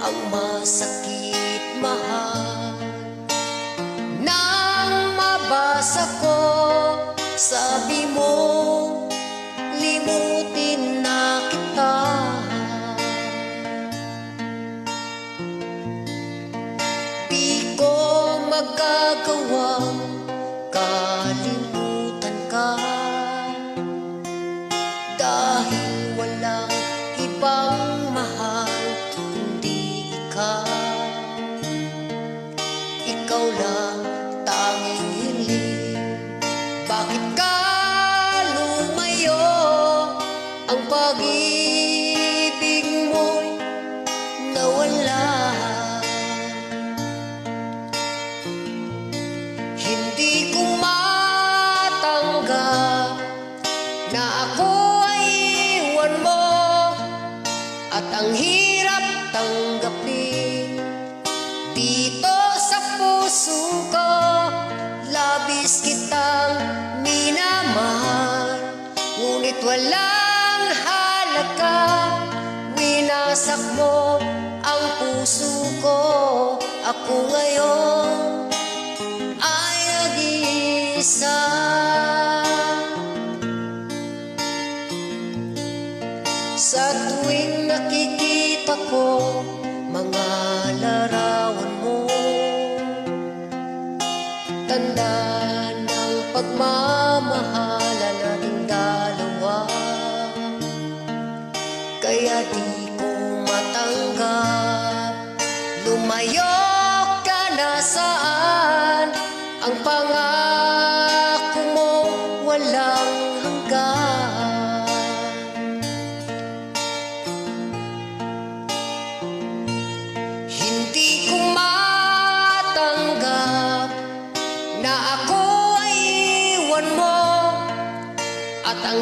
ang masakit, mahal. Nang mabasa ko, sabi mo, limutin na kita. Di ko magagawang kalimutan ka, dahil walang ibang mahal kundi ikaw. Ikaw lang tanging hiling. Bakit ka lumayo? Ang pag-ibig mo'y nawala. Hindi ko matanggap na ako ay iwan mo, at ang hirap tanggapin dito sa puso ko. Labis kitang minamahal, ngunit walang halaga. Winasak mo ang puso ko. Ako ngayon ay nag-iisa. Sa tuwing nakikita ko mga larawan mo, tanda ng pagmamahalan nating dalawa. Kaya di ko matanggap, lumayo ka na saan. Ang pangako mo walang hanggan. Hindi ko matanggap na ako ay iwan mo, at ang